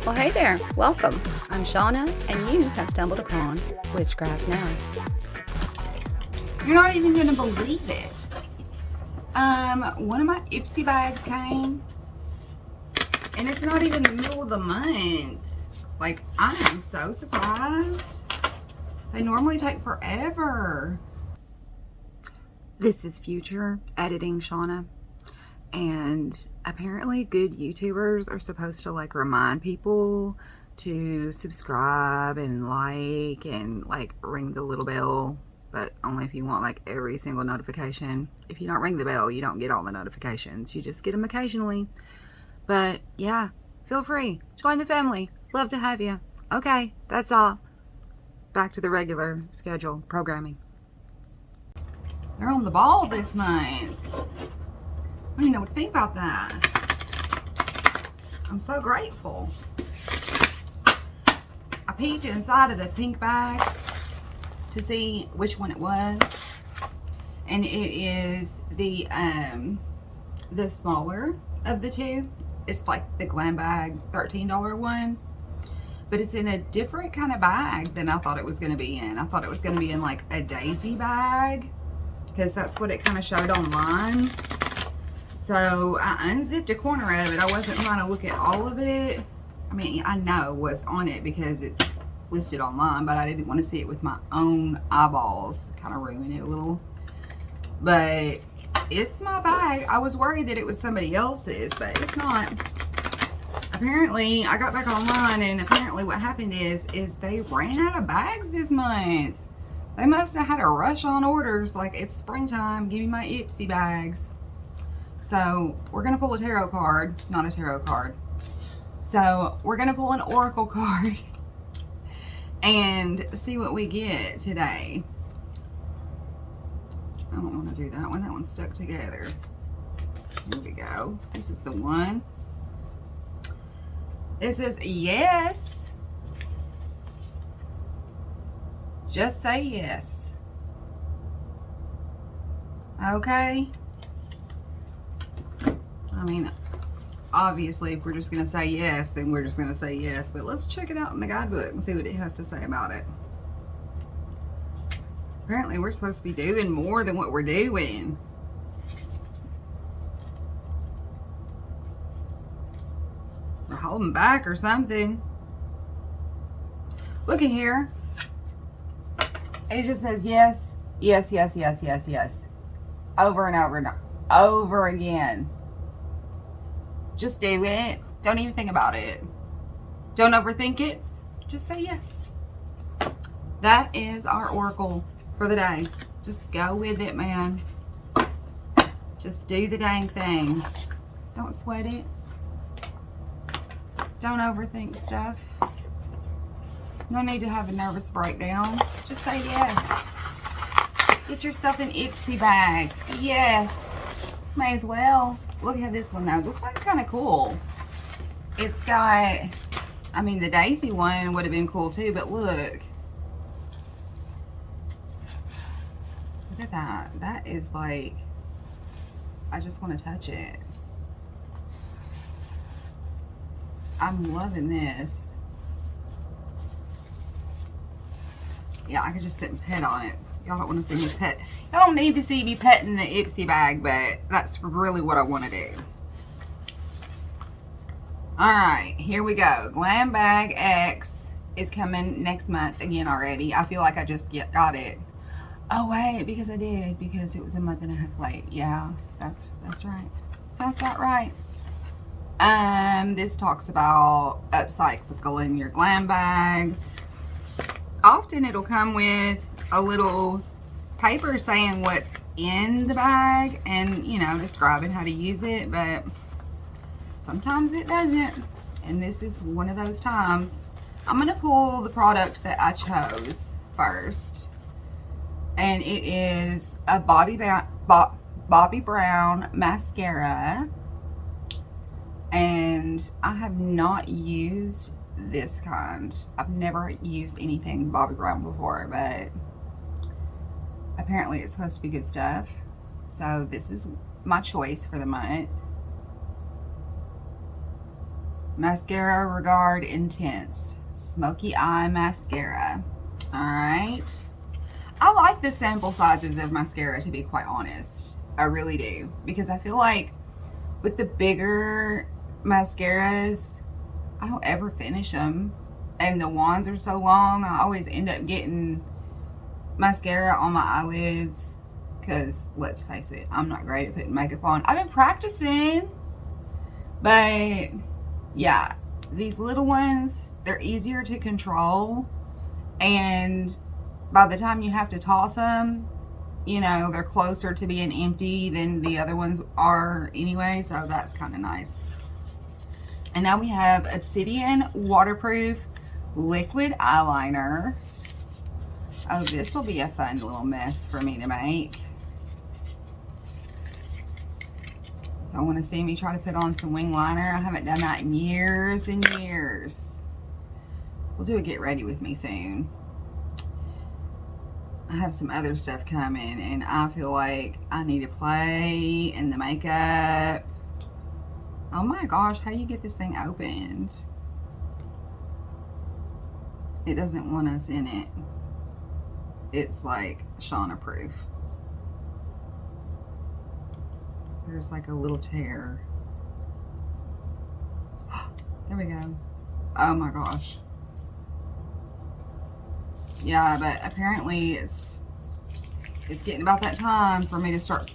Well, hey there, welcome. I'm Shauna, and you have stumbled upon Witchcraft Now. You're not even gonna believe it. One of my Ipsy bags came, and it's not even the middle of the month. Like, I am so surprised. They normally take forever. This is future editing Shauna, and apparently good YouTubers are supposed to like remind people to subscribe and like ring the little bell, but only if you want like every single notification. If you don't ring the bell, you don't get all the notifications. You just get them occasionally. But yeah, feel free. Join the family. Love to have you. Okay, that's all. Back to the regular schedule programming. They're on the ball this month. I don't even know what to think about that. I'm so grateful. I peeked inside of the pink bag to see which one it was, and it is the smaller of the two. It's like the glam bag $13 one, but it's in a different kind of bag than I thought it was going to be in. I thought it was going to be in like a daisy bag, because that's what it kind of showed online. So I unzipped a corner of it. I wasn't trying to look at all of it. I mean, I know what's on it because it's listed online, but I didn't want to see it with my own eyeballs. Kind of ruin it a little. But it's my bag. I was worried that it was somebody else's, but it's not. Apparently, I got back online, and apparently what happened is they ran out of bags this month. They must have had a rush on orders, like it's springtime, give me my Ipsy bags. So we're gonna pull a tarot card, not a tarot card. So we're gonna pull an oracle card and see what we get today. I don't wanna do that one, that one's stuck together. Here we go, this is the one. It says yes. Just say yes. Okay. I mean, obviously, if we're just going to say yes, then we're just going to say yes. But let's check it out in the guidebook and see what it has to say about it. Apparently, we're supposed to be doing more than what we're doing. We're holding back or something. Look in here. It just says yes, yes, yes, yes, yes, yes. Over and over and over again. Just do it. Don't even think about it. Don't overthink it. Just say yes. That is our oracle for the day. Just go with it, man. Just do the dang thing. Don't sweat it. Don't overthink stuff. No need to have a nervous breakdown. Just say yes. Get yourself an Ipsy bag. Yes. May as well. Look at this one though. This one's kind of cool. It's got, I mean, the daisy one would have been cool too, but look. Look at that. That is like, I just want to touch it. I'm loving this. Yeah, I could just sit and pet on it. Y'all don't want to see me pet. Y'all don't need to see me petting the Ipsy bag, but that's really what I want to do. Alright, here we go. Glam Bag X is coming next month again already. I feel like I just got it. Oh wait, because I did. Because it was a month and a half late. Yeah, that's right. Sounds about right. This talks about upcycling your glam bags. Often it'll come with a little paper saying what's in the bag and, you know, describing how to use it, but sometimes it doesn't. And this is one of those times. I'm going to pull the product that I chose first. And it is a Bobbi Brown mascara. And I have not used this kind. I've never used anything Bobbi Brown before, but apparently it's supposed to be good stuff. So this is my choice for the month. Mascara Regard Intense Smoky Eye Mascara. Alright. I like the sample sizes of mascara, to be quite honest. I really do. Because I feel like with the bigger mascaras, I don't ever finish them. And the wands are so long, I always end up getting mascara on my eyelids. Because, let's face it, I'm not great at putting makeup on. I've been practicing. But, yeah. These little ones, they're easier to control. And by the time you have to toss them, you know, they're closer to being empty than the other ones are anyway. So, that's kind of nice. And now we have Obsidian Waterproof Liquid Eyeliner. Oh, this will be a fun little mess for me to make. Y'all want to see me try to put on some wing liner? I haven't done that in years and years. We'll do a get ready with me soon. I have some other stuff coming, and I feel like I need to play in the makeup. Oh my gosh, how do you get this thing opened? It doesn't want us in it. It's like Shauna proof. There's like a little tear. There we go. Oh my gosh. Yeah, but apparently it's getting about that time for me to start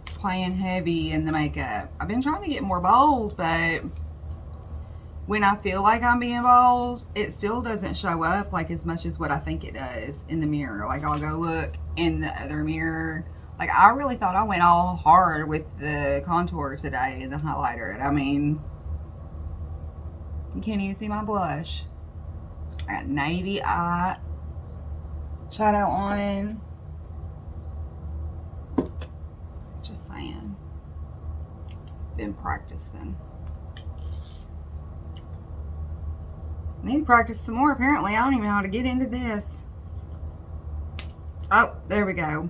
playing heavy in the makeup. I've been trying to get more bold, but when I feel like I'm being bold, it still doesn't show up like as much as what I think it does in the mirror. Like I'll go look in the other mirror. Like I really thought I went all hard with the contour today and the highlighter. And I mean, you can't even see my blush. I got navy eye shadow on. Just saying. Been practicing. Need to practice some more apparently. I don't even know how to get into this. Oh, there we go.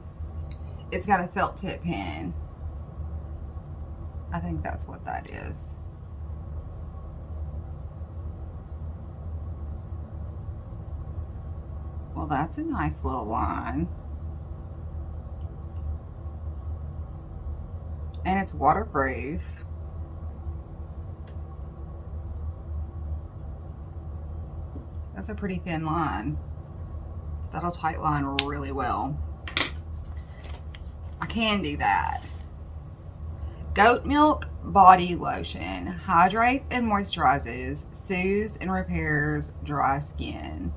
It's got a felt tip pen. I think that's what that is. Well, that's a nice little line. And it's waterproof. That's a pretty thin line. That'll tight line really well. I can do that. Goat milk body lotion hydrates and moisturizes, soothes and repairs dry skin.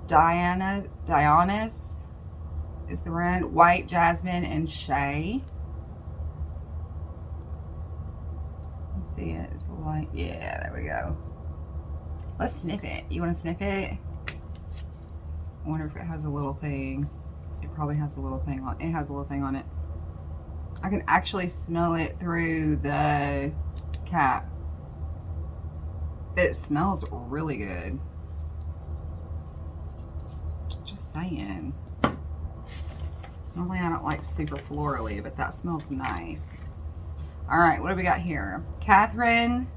Dionysus is the brand. White jasmine and shea. Let's see it. It's like, yeah, there we go. Let's sniff it. You want to sniff it? I wonder if it has a little thing. It probably has a little thing on it. It has a little thing on it. I can actually smell it through the cap. It smells really good. Just saying. Normally I don't like super florally, but that smells nice. All right, what do we got here? Catherine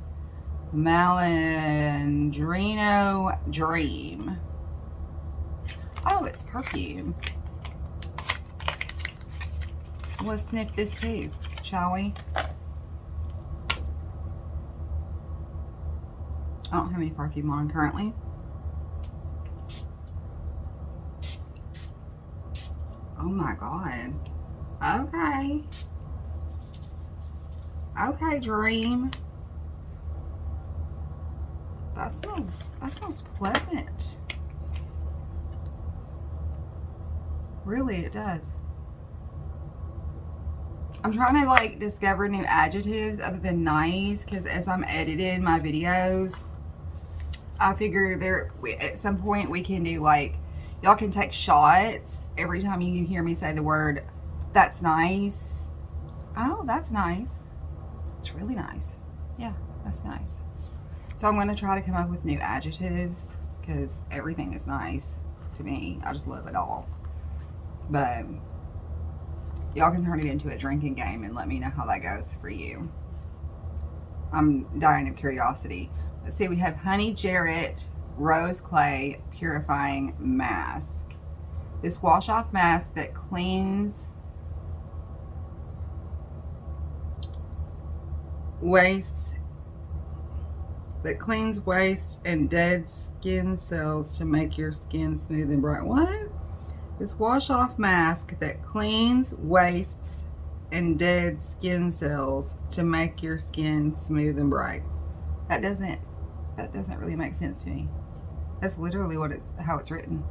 Malandrino Dream. Oh, it's perfume. Let's sniff this too, shall we? I don't have any perfume on currently. Oh my God. Okay. Okay, Dream. That smells pleasant. Really, it does. I'm trying to like discover new adjectives other than nice, because as I'm editing my videos, I figure at some point we can do like, y'all can take shots every time you hear me say the word, that's nice. Oh, that's nice. It's really nice. Yeah, that's nice. So I'm going to try to come up with new adjectives, because everything is nice to me. I just love it all. But y'all can turn it into a drinking game and let me know how that goes for you. I'm dying of curiosity. Let's see, we have Honey Jarrett Rose Clay Purifying Mask. This wash off mask that cleans waste and dead skin cells to make your skin smooth and bright. What? This wash off mask that cleans wastes and dead skin cells to make your skin smooth and bright. That doesn't really make sense to me. That's literally how it's written.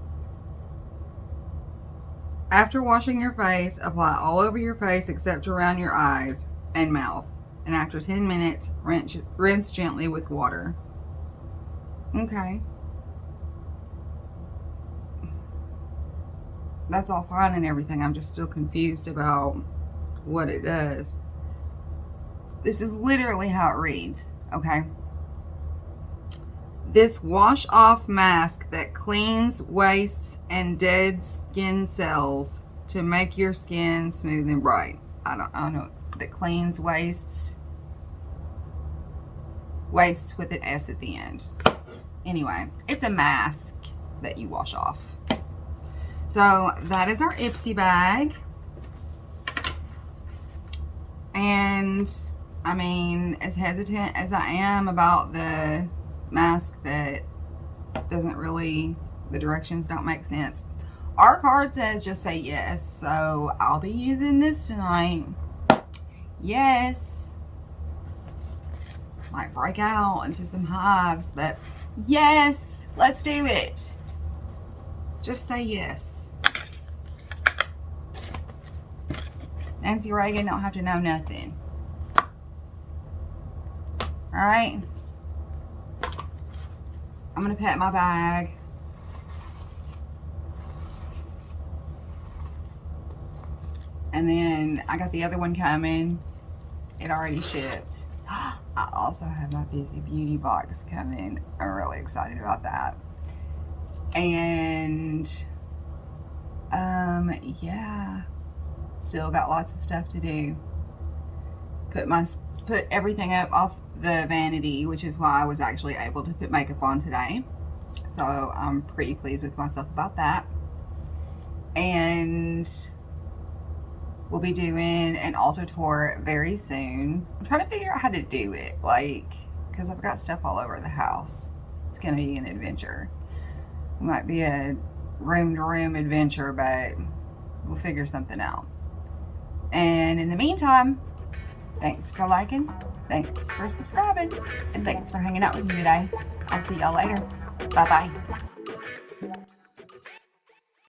After washing your face, apply all over your face except around your eyes and mouth. And after 10 minutes, rinse gently with water. Okay. That's all fine and everything. I'm just still confused about what it does. This is literally how it reads, okay? This wash off mask that cleans wastes and dead skin cells to make your skin smooth and bright. I don't know. That cleans wastes with an S at the end. Anyway, it's a mask that you wash off. So that is our Ipsy bag. And I mean, as hesitant as I am about the mask that doesn't really, the directions don't make sense, our card says just say yes. So I'll be using this tonight. Yes. Might break out into some hives, but yes, let's do it. Just say yes. Nancy Reagan don't have to know nothing. All right. I'm gonna pet my bag. And then I got the other one coming. It already shipped. I also have my Busy Beauty box coming. I'm really excited about that. And yeah, still got lots of stuff to do. Put everything up off the vanity, which is why I was actually able to put makeup on today. So I'm pretty pleased with myself about that. And we'll be doing an Ulta tour very soon. I'm trying to figure out how to do it, like, because I've got stuff all over the house. It's gonna be an adventure. It might be a room-to-room adventure, but we'll figure something out. And in the meantime, thanks for liking, thanks for subscribing, and thanks for hanging out with me today. I'll see y'all later. Bye-bye.